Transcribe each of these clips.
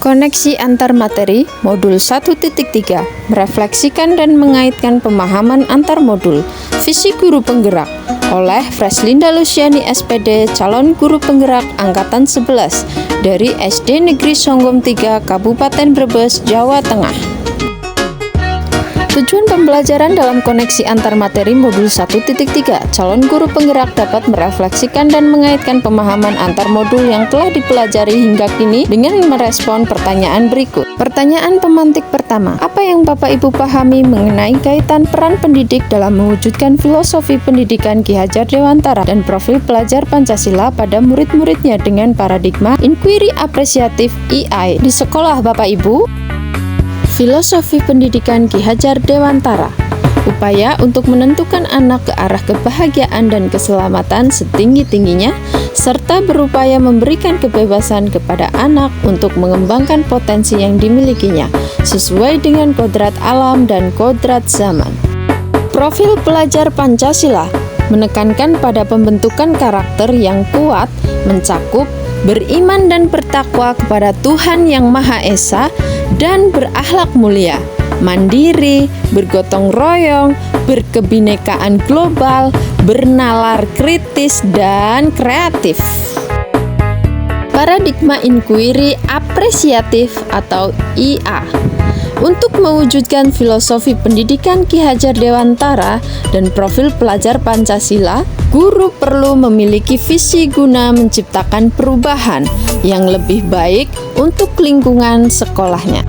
Koneksi antar materi modul 1.3 merefleksikan dan mengaitkan pemahaman antar modul visi guru penggerak oleh Freslinda Luciani SPD, calon guru penggerak angkatan 11 dari SD Negeri Songgom 3 Kabupaten Brebes, Jawa Tengah. Tujuan pembelajaran dalam koneksi antar materi modul 1.3 calon guru penggerak dapat merefleksikan dan mengaitkan pemahaman antar modul yang telah dipelajari hingga kini dengan merespon pertanyaan berikut. Pertanyaan pemantik pertama, apa yang Bapak Ibu pahami mengenai kaitan peran pendidik dalam mewujudkan filosofi pendidikan Ki Hajar Dewantara dan profil pelajar Pancasila pada murid-muridnya dengan paradigma inquiry apresiatif EI di sekolah Bapak Ibu? Filosofi pendidikan Ki Hajar Dewantara, upaya untuk menentukan anak ke arah kebahagiaan dan keselamatan setinggi-tingginya, serta berupaya memberikan kebebasan kepada anak untuk mengembangkan potensi yang dimilikinya, sesuai dengan kodrat alam dan kodrat zaman. Profil pelajar Pancasila menekankan pada pembentukan karakter yang kuat, mencakup beriman dan bertakwa kepada Tuhan Yang Maha Esa, dan berakhlak mulia, mandiri, bergotong royong, berkebinekaan global, bernalar kritis, dan kreatif. Paradigma inquiry apresiatif atau IA. Untuk mewujudkan filosofi pendidikan Ki Hajar Dewantara dan profil pelajar Pancasila, guru perlu memiliki visi guna menciptakan perubahan yang lebih baik untuk lingkungan sekolahnya.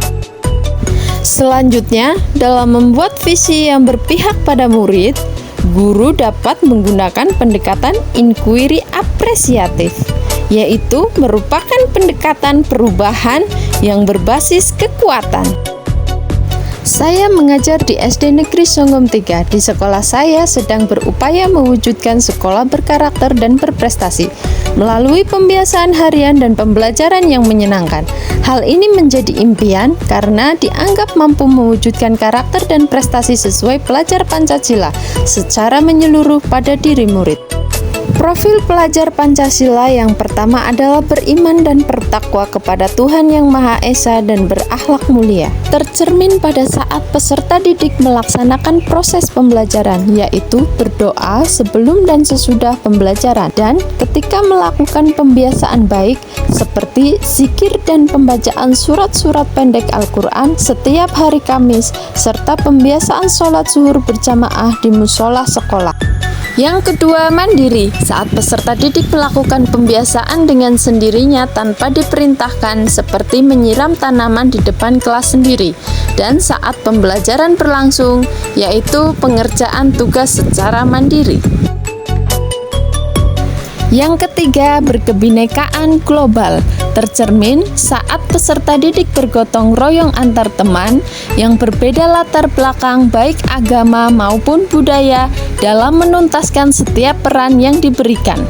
Selanjutnya, dalam membuat visi yang berpihak pada murid, guru dapat menggunakan pendekatan inquiry apresiatif, yaitu merupakan pendekatan perubahan yang berbasis kekuatan. Saya mengajar di SD Negeri Songgom 3. Di sekolah saya sedang berupaya mewujudkan sekolah berkarakter dan berprestasi melalui pembiasaan harian dan pembelajaran yang menyenangkan. Hal ini menjadi impian karena dianggap mampu mewujudkan karakter dan prestasi sesuai pelajar Pancasila secara menyeluruh pada diri murid. Profil pelajar Pancasila yang pertama adalah beriman dan bertakwa kepada Tuhan Yang Maha Esa dan berakhlak mulia. Tercermin pada saat peserta didik melaksanakan proses pembelajaran, yaitu berdoa sebelum dan sesudah pembelajaran, dan ketika melakukan pembiasaan baik seperti zikir dan pembacaan surat-surat pendek Al-Quran setiap hari Kamis, serta pembiasaan sholat zuhur berjamaah di musola sekolah. Yang kedua, mandiri. Saat peserta didik melakukan pembiasaan dengan sendirinya tanpa diperintahkan, seperti menyiram tanaman di depan kelas sendiri, dan saat pembelajaran berlangsung, yaitu pengerjaan tugas secara mandiri. Yang ketiga, berkebinekaan global. Tercermin saat peserta didik bergotong royong antar teman yang berbeda latar belakang baik agama maupun budaya dalam menuntaskan setiap peran yang diberikan.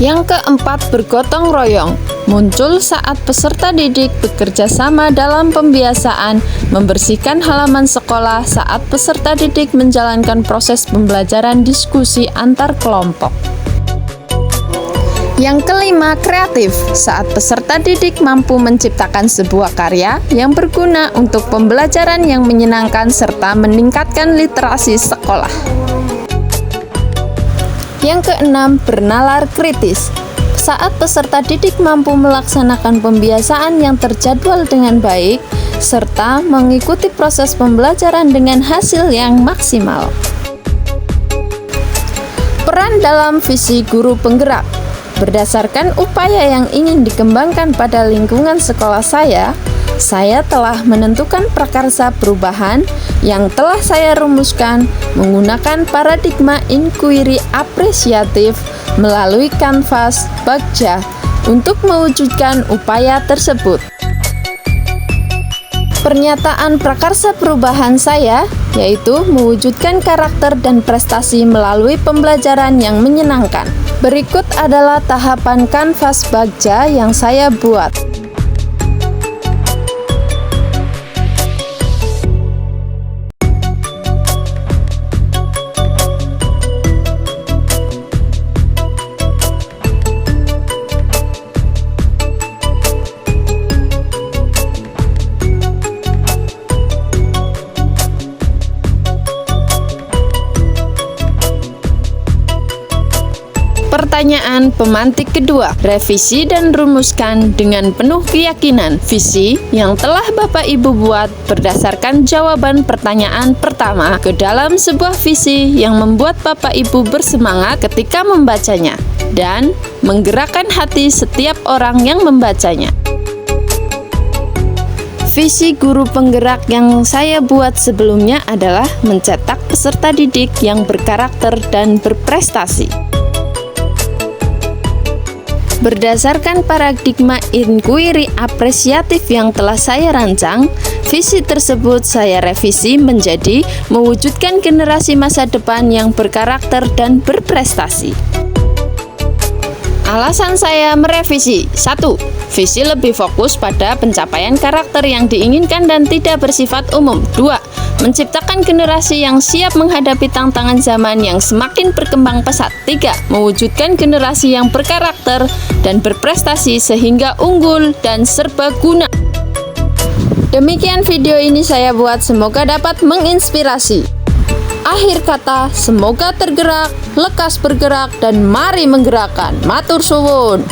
Yang keempat, bergotong royong. Muncul saat peserta didik bekerja sama dalam pembiasaan membersihkan halaman sekolah saat peserta didik menjalankan proses pembelajaran diskusi antar kelompok. Yang kelima, kreatif. Saat peserta didik mampu menciptakan sebuah karya yang berguna untuk pembelajaran yang menyenangkan serta meningkatkan literasi sekolah. Yang keenam, bernalar kritis. Saat peserta didik mampu melaksanakan pembiasaan yang terjadwal dengan baik, serta mengikuti proses pembelajaran dengan hasil yang maksimal. Peran dalam visi guru penggerak. Berdasarkan upaya yang ingin dikembangkan pada lingkungan sekolah saya telah menentukan prakarsa perubahan yang telah saya rumuskan menggunakan paradigma inquiry apresiatif melalui kanvas Bagja untuk mewujudkan upaya tersebut. Pernyataan prakarsa perubahan saya yaitu mewujudkan karakter dan prestasi melalui pembelajaran yang menyenangkan. Berikut adalah tahapan kanvas Bagja yang saya buat. Pertanyaan pemantik kedua, revisi dan rumuskan dengan penuh keyakinan visi yang telah Bapak Ibu buat berdasarkan jawaban pertanyaan pertama ke dalam sebuah visi yang membuat Bapak Ibu bersemangat ketika membacanya dan menggerakkan hati setiap orang yang membacanya. Visi guru penggerak yang saya buat sebelumnya adalah mencetak peserta didik yang berkarakter dan berprestasi. Berdasarkan paradigma inquiry apresiatif yang telah saya rancang, visi tersebut saya revisi menjadi mewujudkan generasi masa depan yang berkarakter dan berprestasi. Alasan saya merevisi: 1. Visi lebih fokus pada pencapaian karakter yang diinginkan dan tidak bersifat umum. 2. Menciptakan generasi yang siap menghadapi tantangan zaman yang semakin berkembang pesat. 3. Mewujudkan generasi yang berkarakter dan berprestasi sehingga unggul dan serbaguna. Demikian video ini saya buat, semoga dapat menginspirasi. Akhir kata, semoga tergerak, lekas bergerak, dan mari menggerakkan. Matur suwun.